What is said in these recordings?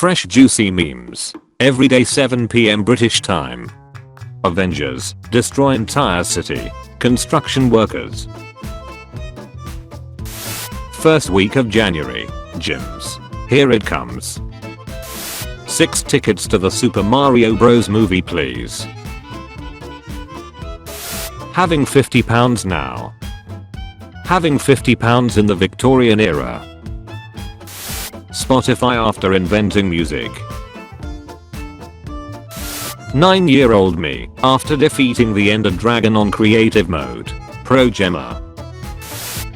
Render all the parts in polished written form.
Fresh juicy memes. Every day 7 PM British time. Avengers destroy entire city. Construction workers. First week of January. Gyms. Here it comes. 6 tickets to the Super Mario Bros. Movie please. Having £50 now. Having £50 in the Victorian era. Spotify after inventing music. 9-year-old me after defeating the Ender Dragon on creative mode. Pro Gemma.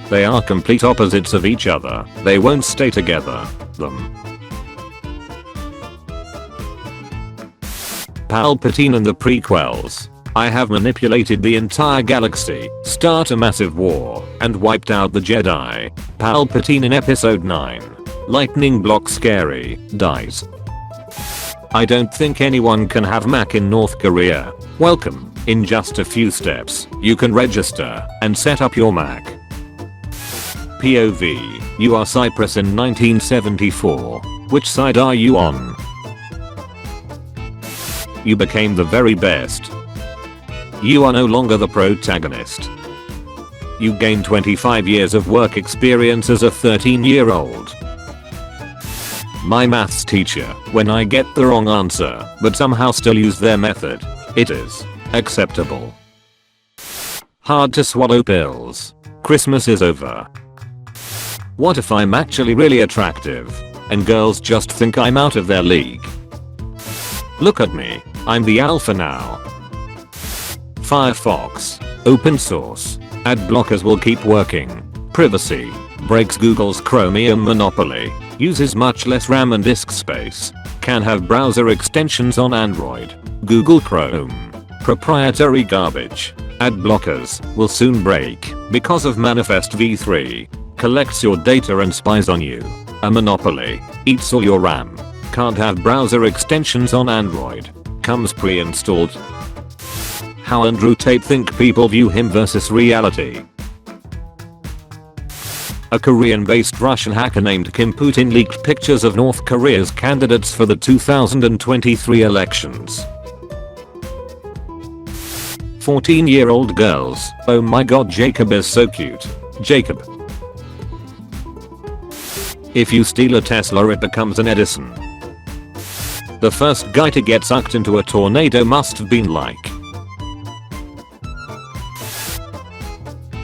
They are complete opposites of each other. They won't stay together. Them. Palpatine and the prequels. I have manipulated the entire galaxy, start a massive war, and wiped out the Jedi. Palpatine in episode 9. Lightning block scary, dies. I don't think anyone can have Mac in North Korea. Welcome. In just a few steps, you can register and set up your Mac. POV. You are Cyprus in 1974. Which side are you on? You became the very best. You are no longer the protagonist. You gain 25 years of work experience as a 13-year-old. My maths teacher, when I get the wrong answer, but somehow still use their method, it is acceptable. Hard to swallow pills. Christmas is over. What if I'm actually really attractive, and girls just think I'm out of their league? Look at me, I'm the alpha now. Firefox. Open source. Ad blockers will keep working. Privacy. Breaks Google's Chromium monopoly. Uses much less RAM and disk space. Can have browser extensions on Android. Google Chrome. Proprietary garbage. Ad blockers will soon break because of Manifest v3. Collects your data and spies on you. A monopoly. Eats all your RAM. Can't have browser extensions on Android. Comes pre-installed. How Andrew Tate think people view him versus reality. A Korean-based Russian hacker named Kim Putin leaked pictures of North Korea's candidates for the 2023 elections. 14-year-old girls. Oh my god, Jacob is so cute. Jacob. If you steal a Tesla, it becomes an Edison. The first guy to get sucked into a tornado must have been like.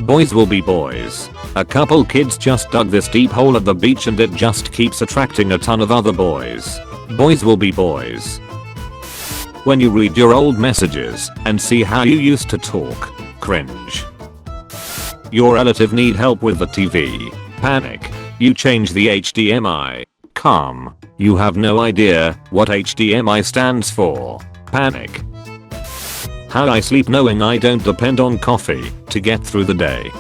Boys will be boys. A couple kids just dug this deep hole at the beach and it just keeps attracting a ton of other boys. Boys will be boys. When you read your old messages and see how you used to talk, cringe. Your relative need help with the TV. Panic. You change the HDMI. Calm. You have no idea what HDMI stands for. Panic. How I sleep knowing I don't depend on coffee to get through the day.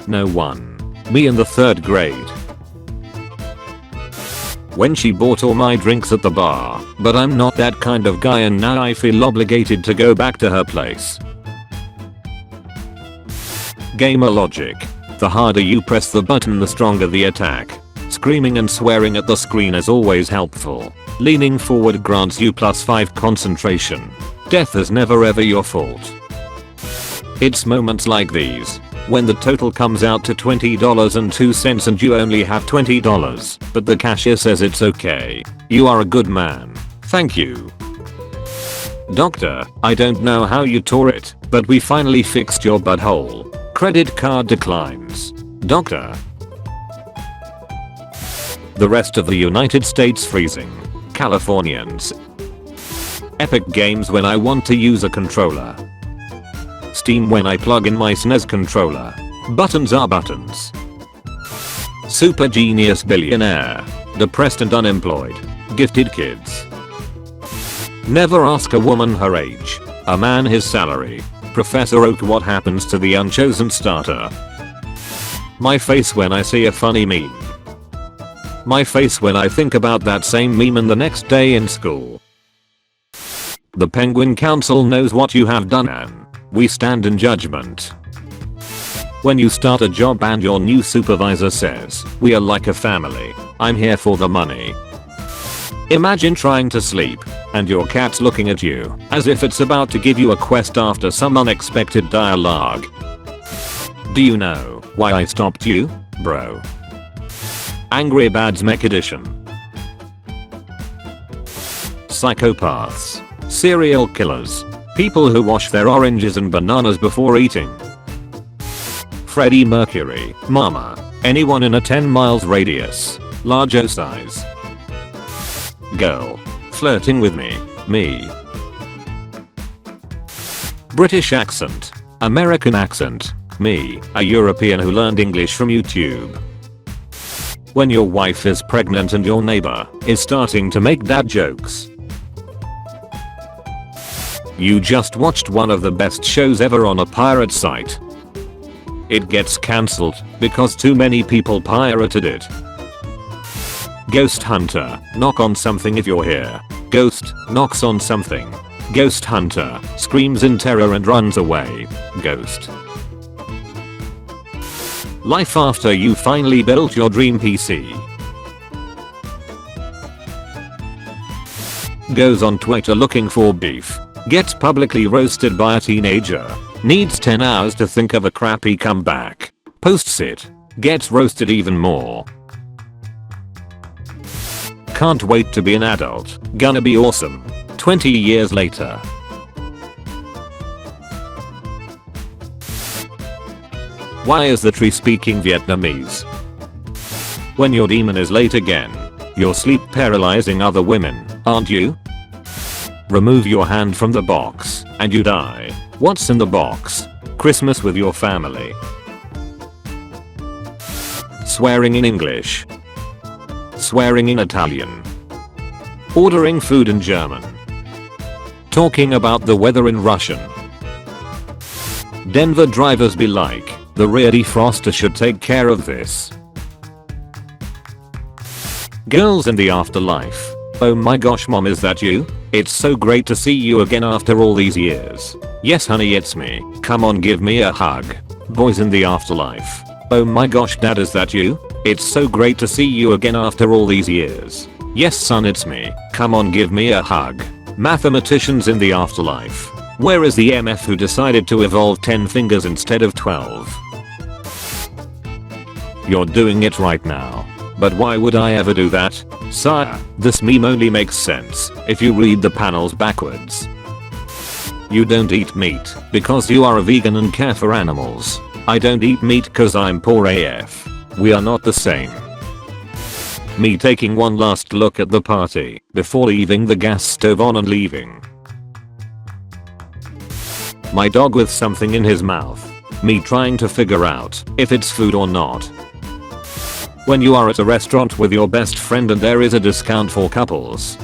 No one. Me in the 3rd grade. When she bought all my drinks at the bar, but I'm not that kind of guy and now I feel obligated to go back to her place. Gamer logic. The harder you press the button, the stronger the attack. Screaming and swearing at the screen is always helpful. Leaning forward grants you +5 concentration. Death is never ever your fault. It's moments like these, when the total comes out to $20.02 and you only have $20, but the cashier says it's okay. You are a good man. Thank you. Doctor, I don't know how you tore it, but we finally fixed your butthole. Credit card declines. Doctor. The rest of the United States freezing. Californians. Epic Games when I want to use a controller. Steam when I plug in my SNES controller. Buttons are buttons. Super genius billionaire. Depressed and unemployed. Gifted kids. Never ask a woman her age. A man his salary. Professor Oak, what happens to the unchosen starter? My face when I see a funny meme. My face when I think about that same meme and the next day in school. The Penguin Council knows what you have done and we stand in judgment. When you start a job and your new supervisor says, "We are like a family," I'm here for the money. Imagine trying to sleep and your cat's looking at you as if it's about to give you a quest after some unexpected dialogue. Do you know why I stopped you, bro? Angry Birds Mech Edition. Psychopaths. Serial killers. People who wash their oranges and bananas before eating. Freddie Mercury. Mama. Anyone in a 10 miles radius. Large size. Girl. Flirting with me. Me. British accent. American accent. Me. A European who learned English from YouTube. When your wife is pregnant and your neighbor is starting to make dad jokes. You just watched one of the best shows ever on a pirate site. It gets cancelled because too many people pirated it. Ghost hunter. Knock on something if you're here. Ghost knocks on something. Ghost hunter screams in terror and runs away. Ghost. Life after you finally built your dream PC. Goes on Twitter looking for beef. Gets publicly roasted by a teenager. Needs 10 hours to think of a crappy comeback. Posts it. Gets roasted even more. Can't wait to be an adult. Gonna be awesome. 20 years later. Why is the tree speaking Vietnamese? When your demon is late again. You're sleep paralyzing other women, aren't you? Remove your hand from the box and you die. What's in the box? Christmas with your family. Swearing in English. Swearing in Italian. Ordering food in German. Talking about the weather in Russian. Denver drivers be like, the rear defroster should take care of this. Girls in the afterlife. Oh my gosh mom, is that you? It's so great to see you again after all these years. Yes honey, it's me. Come on, give me a hug. Boys in the afterlife. Oh my gosh dad, is that you? It's so great to see you again after all these years. Yes son, it's me. Come on, give me a hug. Mathematicians in the afterlife. Where is the MF who decided to evolve 10 fingers instead of 12? You're doing it right now. But why would I ever do that? Sire, this meme only makes sense if you read the panels backwards. You don't eat meat because you are a vegan and care for animals. I don't eat meat cause I'm poor AF. We are not the same. Me taking one last look at the party before leaving the gas stove on and leaving. My dog with something in his mouth. Me trying to figure out if it's food or not. When you are at a restaurant with your best friend and there is a discount for couples.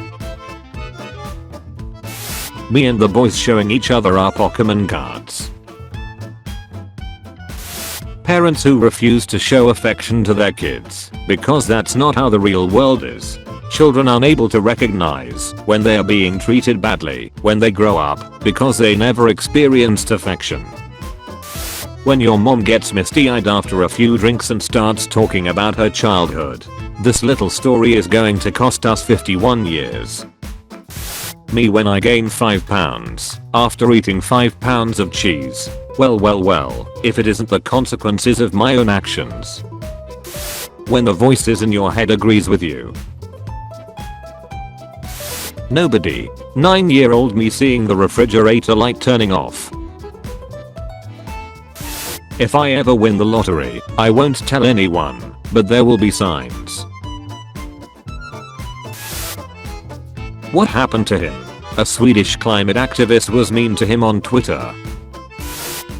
Me and the boys showing each other our Pokemon cards. Parents who refuse to show affection to their kids because that's not how the real world is. Children unable to recognize when they are being treated badly when they grow up because they never experienced affection. When your mom gets misty-eyed after a few drinks and starts talking about her childhood. This little story is going to cost us 51 years. Me when I gain 5 pounds after eating 5 pounds of cheese. Well, if it isn't the consequences of my own actions. When the voices in your head agrees with you. Nobody. 9-year-old me seeing the refrigerator light turning off. If I ever win the lottery, I won't tell anyone, but there will be signs. What happened to him? A Swedish climate activist was mean to him on Twitter.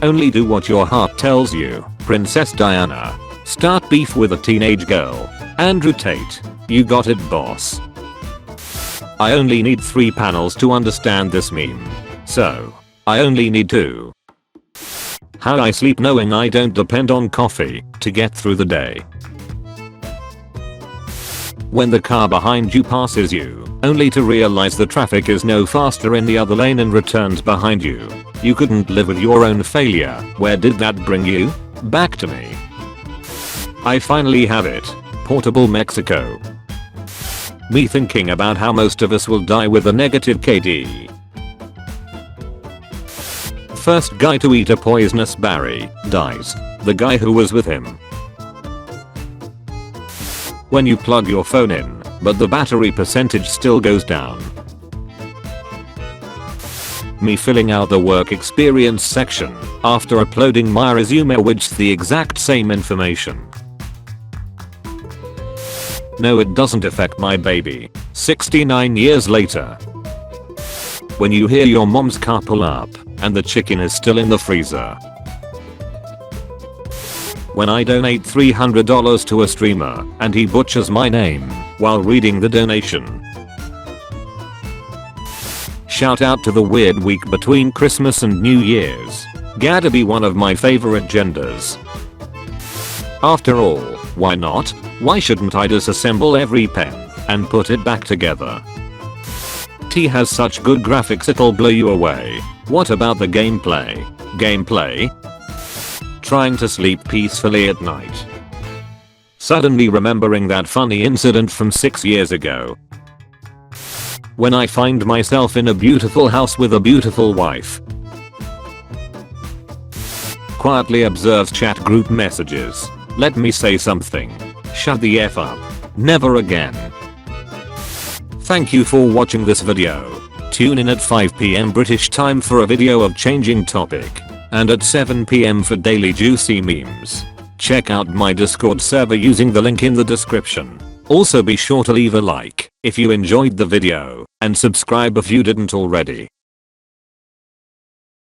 Only do what your heart tells you, Princess Diana. Start beef with a teenage girl. Andrew Tate. You got it, boss. I only need 3 panels to understand this meme. So, I only need 2. How I sleep knowing I don't depend on coffee to get through the day. When the car behind you passes you, only to realize the traffic is no faster in the other lane and returns behind you. You couldn't live with your own failure. Where did that bring you? Back to me. I finally have it. Portable Mexico. Me thinking about how most of us will die with a negative KD. First guy to eat a poisonous berry dies. The guy who was with him. When you plug your phone in, but the battery percentage still goes down. Me filling out the work experience section after uploading my resume which the exact same information. No, it doesn't affect my baby. 69 years later. When you hear your mom's car pull up and the chicken is still in the freezer. When I donate $300 to a streamer and he butchers my name while reading the donation. Shout out to the weird week between Christmas and New Year's. Gotta be one of my favorite genders. After all, why not? Why shouldn't I disassemble every pen and put it back together? T has such good graphics it'll blow you away. What about the gameplay? Gameplay? Trying to sleep peacefully at night. Suddenly remembering that funny incident from 6 years ago. When I find myself in a beautiful house with a beautiful wife. Quietly observes chat group messages. Let me say something. Shut the F up. Never again. Thank you for watching this video. Tune in at 5 PM British time for a video of changing topic. And at 7 PM for daily juicy memes. Check out my Discord server using the link in the description. Also be sure to leave a like if you enjoyed the video and subscribe if you didn't already.